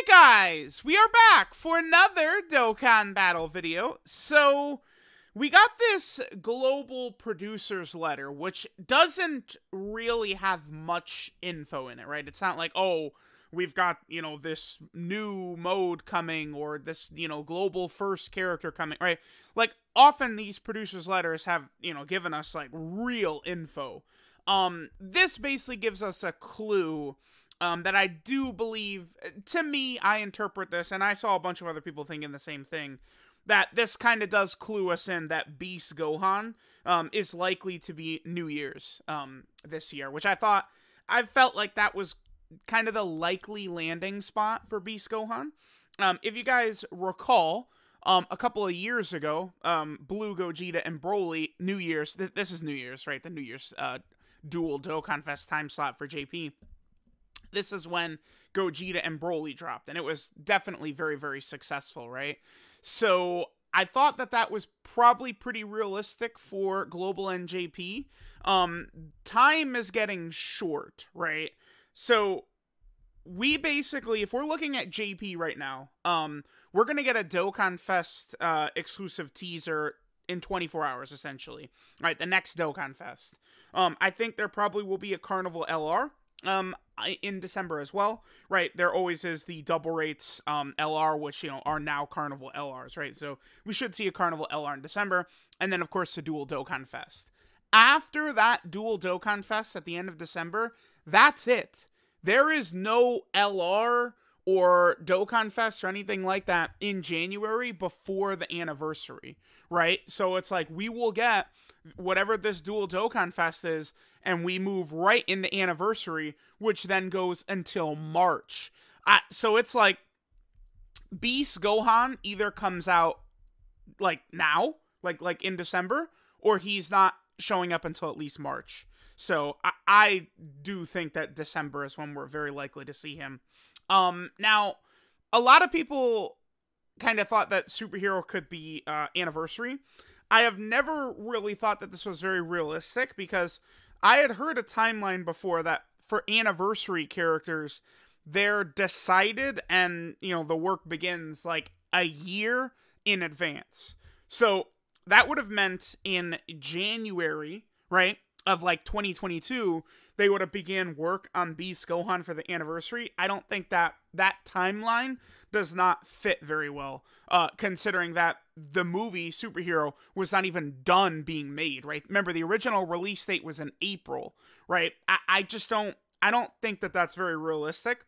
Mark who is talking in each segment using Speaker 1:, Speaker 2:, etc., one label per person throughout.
Speaker 1: Guys, we are back for another Dokkan battle video. So, we got this global producer's letter, which doesn't really have much info in it, right? It's not like, oh, we've got, this new mode coming or this, global first character coming, right? Like, often these producer's letters have, given us, like, real info. This basically gives us a clue that I do believe, to me, I interpret this, and I saw a bunch of other people thinking the same thing, that this kind of does clue us in that Beast Gohan is likely to be New Year's this year, which I felt like that was kind of the likely landing spot for Beast Gohan. If you guys recall, a couple of years ago, Blue, Gogeta, and Broly, New Year's, this is New Year's, right? The New Year's dual Dokkan Fest time slot for JP. This is when Gogeta and Broly dropped, and it was definitely very, very successful, right? So I thought that was probably pretty realistic for Global NJP. Time is getting short, right? So we basically, if we're looking at JP right now, we're going to get a Dokkan Fest exclusive teaser in 24 hours, essentially. Right, the next Dokkan Fest. I think there probably will be a Carnival LR in December as well, right? There always is the double rates LR, which are now Carnival LRs, right? So we should see a Carnival LR in December, and then of course the dual Dokkan Fest. After that dual Dokkan Fest at the end of December, that's it. There is no LR or Dokkan Fest or anything like that in January before the anniversary, right? So it's like we will get whatever this dual Dokkan Fest is, and we move right into anniversary, which then goes until March. So it's like Beast Gohan either comes out like now, like in December, or he's not showing up until at least March. So I do think that December is when we're very likely to see him. Now, a lot of people kind of thought that Superhero could be anniversary. I have never really thought that this was very realistic, because I had heard a timeline before that for anniversary characters, they're decided and, the work begins like a year in advance. So that would have meant in January, right, of like 2022, they would have began work on Beast Gohan for the anniversary. I don't think that timeline does not fit very well, considering that the movie Superhero was not even done being made, right? Remember, the original release date was in April, right? I don't think that that's very realistic,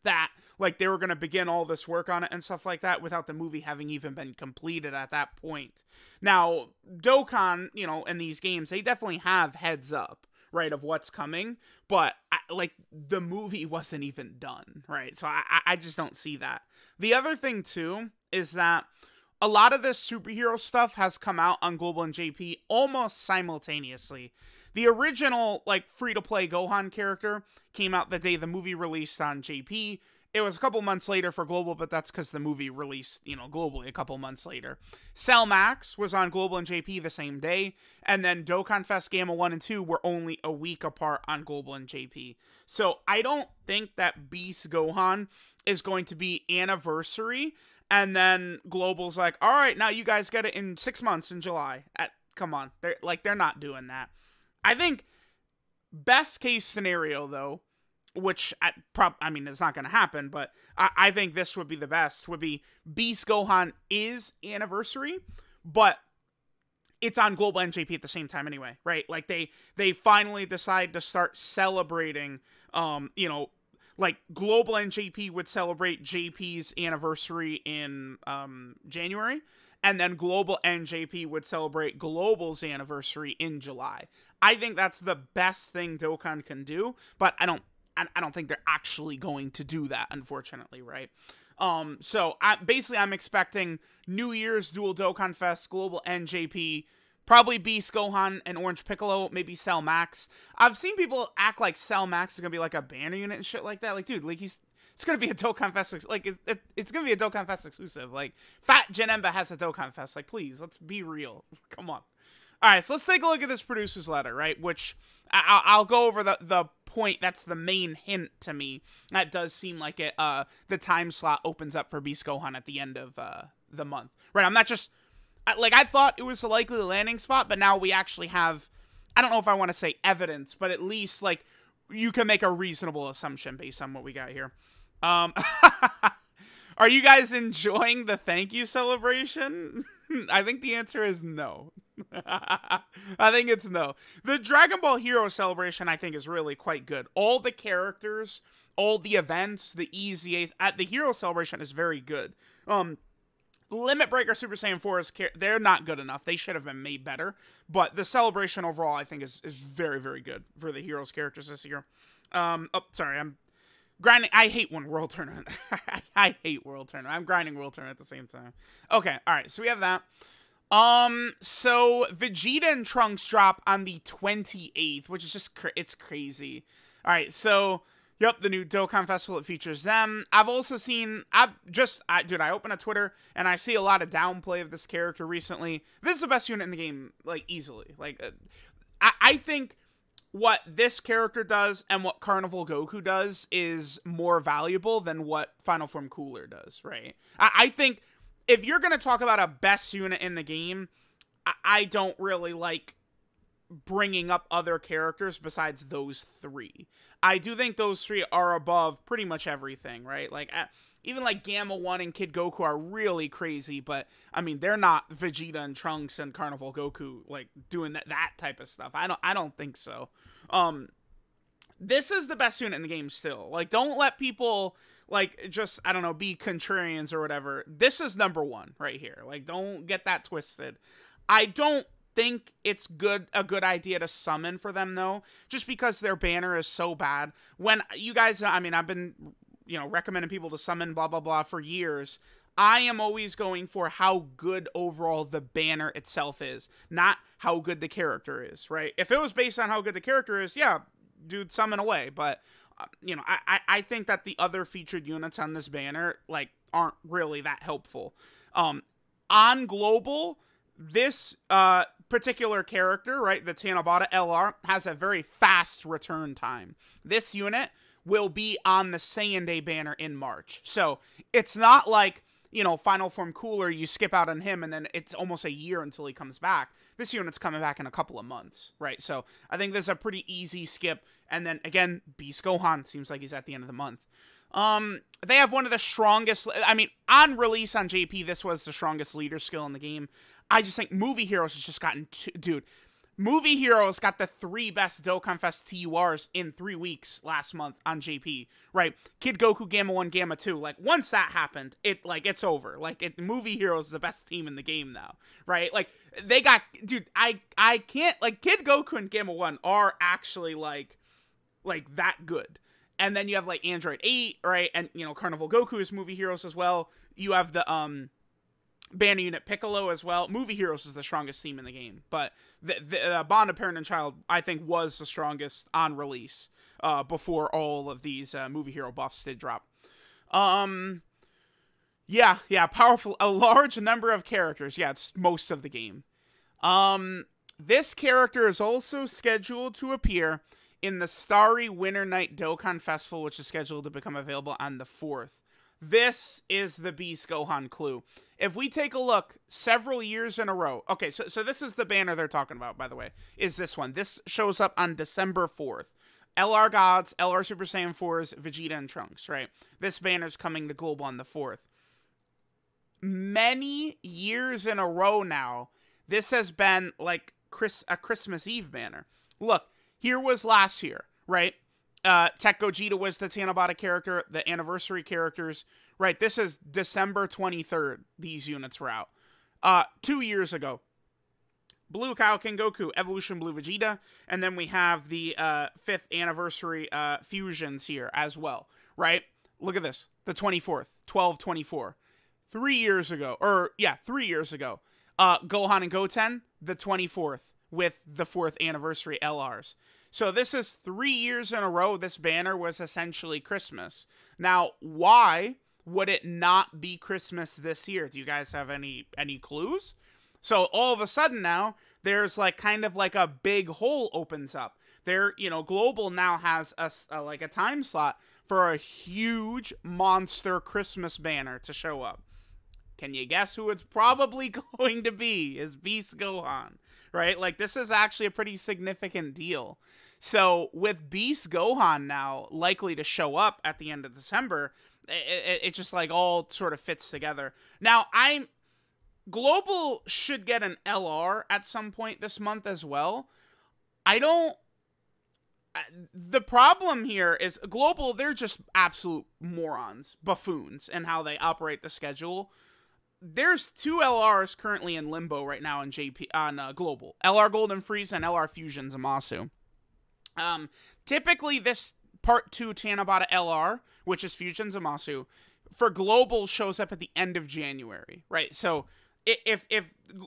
Speaker 1: that like they were going to begin all this work on it and stuff like that without the movie having even been completed at that point. Now, Dokkan, in these games, they definitely have heads up, right, of what's coming, but like the movie wasn't even done, right? So I just don't see that. The other thing too is that a lot of this Superhero stuff has come out on Global and JP almost simultaneously. The original like free-to-play Gohan character came out the day the movie released on JP. It was a couple months later for Global, but that's because the movie released, globally a couple months later. Cell Max was on Global and JP the same day, and then Dokkan Fest Gamma 1 and 2 were only a week apart on Global and JP. So I don't think that Beast Gohan is going to be anniversary, and then Global's like, all right, now you guys get it in 6 months in July. Come on, they're not doing that. I think best case scenario, though, which it's not going to happen, but I think this would be the best, would be Beast Gohan is anniversary, but it's on Global NJP at the same time anyway, right? Like they finally decide to start celebrating, like Global NJP would celebrate JP's anniversary in January, and then Global NJP would celebrate Global's anniversary in July. I think that's the best thing Dokkan can do, but I don't think they're actually going to do that, unfortunately, right? So I'm expecting New Year's dual Dokkan Fest, Global NJP, probably Beast Gohan and Orange Piccolo, maybe Cell Max. I've seen people act like Cell Max is gonna be like a banner unit and shit like that. Like, dude, like it's gonna be a Dokkan Fest, like it's gonna be a Dokkan Fest exclusive. Like, Fat Janemba has a Dokkan Fest. Like, please, let's be real. Come on. All right, so let's take a look at this producer's letter, right? Which I'll go over the point that's the main hint to me. That does seem like it. The time slot opens up for Beast Gohan at the end of the month, right? I'm not just like, I thought it was a likely landing spot, but now we actually have, I don't know if I want to say evidence, but at least like you can make a reasonable assumption based on what we got here. Are you guys enjoying the thank you celebration? I think the answer is no. I think it's no. The Dragon Ball Hero celebration, I think, is really quite good. All the characters, all the events, the EZAs at the Hero celebration is very good. Limit Breaker Super Saiyan 4 they're not good enough. They should have been made better. But the celebration overall, I think, is very, very good for the Heroes characters this year. Oh, sorry, I'm grinding. I hate when World Tournament. I hate World Tournament. I'm grinding World Tournament at the same time. Okay, all right, so we have that. So Vegeta and Trunks drop on the 28th, which is just, it's crazy. All right, so, yep, the new Dokkan Festival, it features them. I've also seen, dude, I open a Twitter, and I see a lot of downplay of this character recently. This is the best unit in the game, like, easily. Like, I think what this character does and what Carnival Goku does is more valuable than what Final Form Cooler does, right? I think if you're going to talk about a best unit in the game, I don't really like bringing up other characters besides those three. I do think those three are above pretty much everything, right? Like, even like Gamma 1 and Kid Goku are really crazy, but, I mean, they're not Vegeta and Trunks and Carnival Goku, like, doing that type of stuff. I don't think so. This is the best unit in the game still. Like, don't let people, like, just, I don't know, be contrarians or whatever. This is number one right here. Like, don't get that twisted. I don't think it's a good idea to summon for them, though, just because their banner is so bad. When you guys, I mean, I've been, you know, recommending people to summon blah, blah, blah for years. I am always going for how good overall the banner itself is, not how good the character is, right? If it was based on how good the character is, yeah, dude, summon away. But, you know, I think that the other featured units on this banner, like, aren't really that helpful. On Global, this particular character, right, the Tanabata LR, has a very fast return time. This unit will be on the Saiyan Day banner in March. So, it's not like, you know, Final Form Cooler, you skip out on him, and then it's almost a year until he comes back. This unit's coming back in a couple of months, right? So, I think this is a pretty easy skip. And then, again, Beast Gohan seems like he's at the end of the month. They have one of the strongest, I mean, on release on JP, this was the strongest leader skill in the game. I just think Movie Heroes has just gotten, dude, Movie Heroes got the 3 best Dokkan Fest TURs in 3 weeks last month on JP, right? Kid Goku, Gamma 1, Gamma 2. Like, once that happened, it's over. Like, Movie Heroes is the best team in the game now, right? Like, they got, dude, I can't, like, Kid Goku and Gamma 1 are actually, like that good. And then you have, like, Android 8, right? And, you know, Carnival Goku is Movie Heroes as well. You have the, Banner Unit Piccolo as well. Movie Heroes is the strongest team in the game, but the Bond of Parent and Child, I think, was the strongest on release before all of these Movie Hero buffs did drop. Yeah, powerful. A large number of characters. Yeah, it's most of the game. This character is also scheduled to appear in the Starry Winter Night Dokkan Festival, which is scheduled to become available on the 4th. This is the Beast Gohan clue. If we take a look several years in a row. Okay, so this is the banner they're talking about, by the way, is this one. This shows up on December 4th. LR Gods, LR Super Saiyan 4s, Vegeta and Trunks, right? This banner's coming to Global on the 4th. Many years in a row now, this has been like a Christmas Eve banner. Look, here was last year, right? Tech Gogeta was the Tanabata character, the anniversary characters, right? This is December 23rd, these units were out. 2 years ago, Blue Kaioken Goku, Evolution Blue Vegeta, and then we have the 5th anniversary fusions here as well, right? Look at this, the 24th, 12/24. 3 years ago, 3 years ago, Gohan and Goten, the 24th, with the 4th anniversary LRs. So this is 3 years in a row this banner was essentially Christmas. Now, why would it not be Christmas this year? Do you guys have any clues? So all of a sudden now, there's like kind of like a big hole opens up. There, you know, Global now has like a time slot for a huge monster Christmas banner to show up. Can you guess who it's probably going to be? Is Beast Gohan, right? Like, this is actually a pretty significant deal. So with Beast Gohan now likely to show up at the end of December, it just like all sort of fits together. Now, Global should get an LR at some point this month as well. The problem here is Global, they're just absolute morons, buffoons, in how they operate the schedule. There's 2 LRs currently in limbo right now on Global. LR Golden Frieza and LR Fusion Zamasu. Typically this Part 2 Tanabata LR, which is Fusion Zamasu, for Global shows up at the end of January, right? So if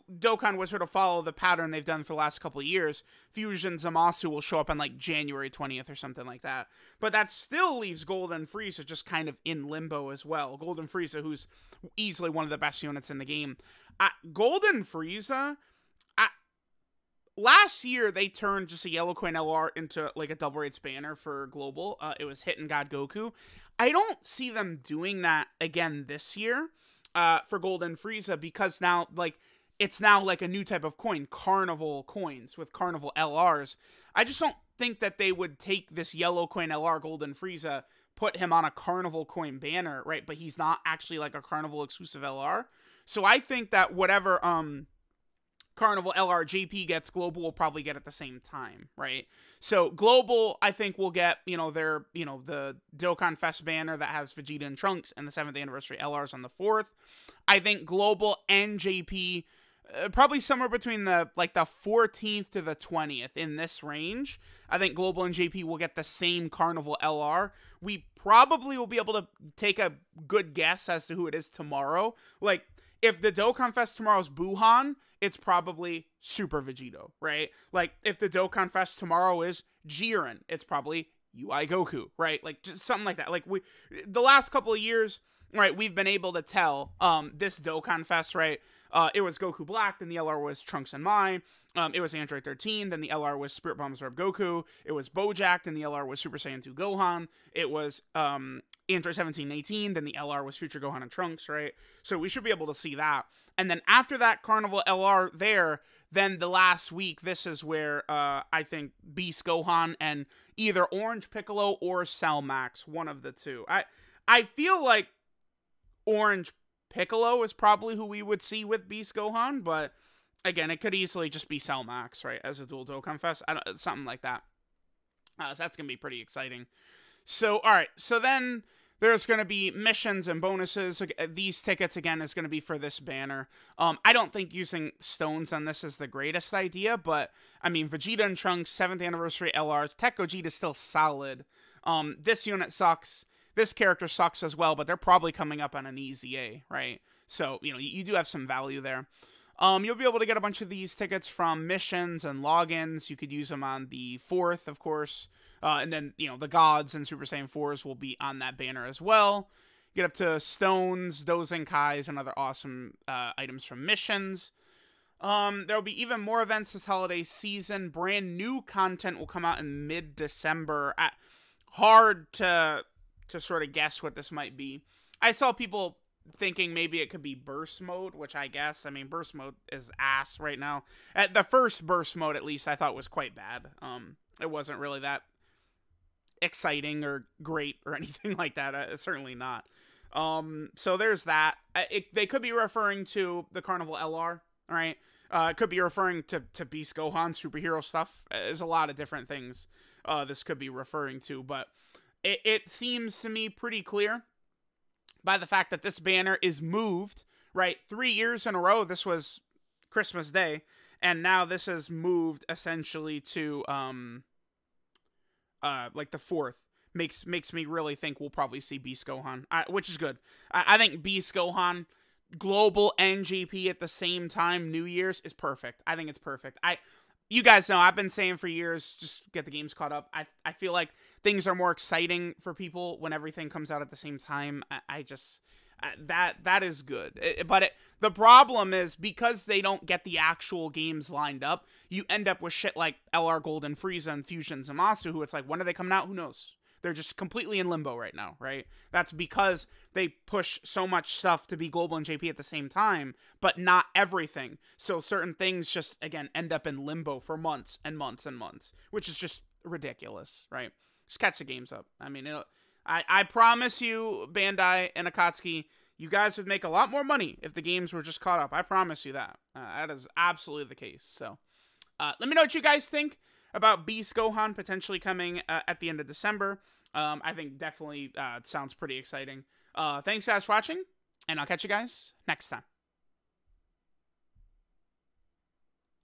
Speaker 1: Dokkan was to follow the pattern they've done for the last couple of years, Fusion Zamasu will show up on like January 20th or something like that. But that still leaves Golden Frieza just kind of in limbo as well. Golden Frieza, who's easily one of the best units in the game. Golden Frieza, last year they turned just a Yellow Coin LR into like a double rates banner for Global. It was Hidden God Goku. I don't see them doing that again this year. For Golden Frieza, because now, like, it's now like a new type of coin, Carnival coins with Carnival LRs. I just don't think that they would take this Yellow Coin LR Golden Frieza, put him on a Carnival coin banner, right? But he's not actually like a Carnival exclusive LR. So I think that whatever Carnival LR JP gets, Global will probably get at the same time, right? So Global, I think, will get, you know, their, you know, the Dokkan Fest banner that has Vegeta and Trunks and the 7th anniversary LRs on the 4th. I think Global and JP, probably somewhere between the 14th to the 20th in this range. I think Global and JP will get the same Carnival LR. We probably will be able to take a good guess as to who it is tomorrow. Like, if the Dokkan Fest tomorrow is Buhan, it's probably Super Vegito, right? Like, if the Dokkan Fest tomorrow is Jiren, it's probably UI Goku, right? Like, just something like that. Like, the last couple of years, right, we've been able to tell this Dokkan Fest, right? It was Goku Black, then the LR was Trunks and Mai. It was Android 13, then the LR was Spirit Bomb Absorb Goku. It was Bojack, then the LR was Super Saiyan 2 Gohan. It was Android 17 and 18, then the LR was Future Gohan and Trunks, right? So we should be able to see that. And then after that Carnival LR there, then the last week, this is where I think Beast Gohan and either Orange Piccolo or Cell Max, one of the two. I feel like Orange Piccolo is probably who we would see with Beast Gohan, but again, it could easily just be Cell Max, right, as a dual Dokkan Fest, something like that. So that's going to be pretty exciting. So, all right, so then there's going to be missions and bonuses. These tickets, again, is going to be for this banner. I don't think using stones on this is the greatest idea, but, I mean, Vegeta and Trunks, 7th anniversary LRs, Tech Gogeta is still solid. This unit sucks. This character sucks as well, but they're probably coming up on an easy A, right? So, you know, you do have some value there. You'll be able to get a bunch of these tickets from missions and logins. You could use them on the 4th, of course. And then, you know, the gods and Super Saiyan 4s will be on that banner as well. Get up to stones, Dozenkais, and other awesome items from missions. There will be even more events this holiday season. Brand new content will come out in mid-December. Hard to sort of guess what this might be. I saw people thinking maybe it could be burst mode, which I guess, I mean, burst mode is ass right now. At the first burst mode, at least, I thought was quite bad. It wasn't really that exciting or great or anything like that. Certainly not. So there's that. They could be referring to the Carnival LR, right? It could be referring to Beast Gohan superhero stuff. There's a lot of different things this could be referring to, but it seems to me pretty clear by the fact that this banner is moved, right? 3 years in a row, this was Christmas Day, and now this is moved essentially to like the 4th. Makes me really think we'll probably see Beast Gohan, which is good. I think Beast Gohan, Global and JP at the same time, New Year's, is perfect. I think it's perfect. You guys know, I've been saying for years, just get the games caught up. I feel like things are more exciting for people when everything comes out at the same time. That is good. The problem is, because they don't get the actual games lined up, you end up with shit like LR Golden, Frieza, and Fusion Zamasu, who it's like, when are they coming out? Who knows? They're just completely in limbo right now, right? That's because they push so much stuff to be global and JP at the same time, but not everything. So certain things just, again, end up in limbo for months and months and months, which is just ridiculous, right? Just catch the games up. I mean, I promise you, Bandai and Akatsuki, you guys would make a lot more money if the games were just caught up. I promise you that. That is absolutely the case. So let me know what you guys think about Beast Gohan potentially coming at the end of December. I think definitely it sounds pretty exciting. Thanks guys for watching, and I'll catch you guys next time.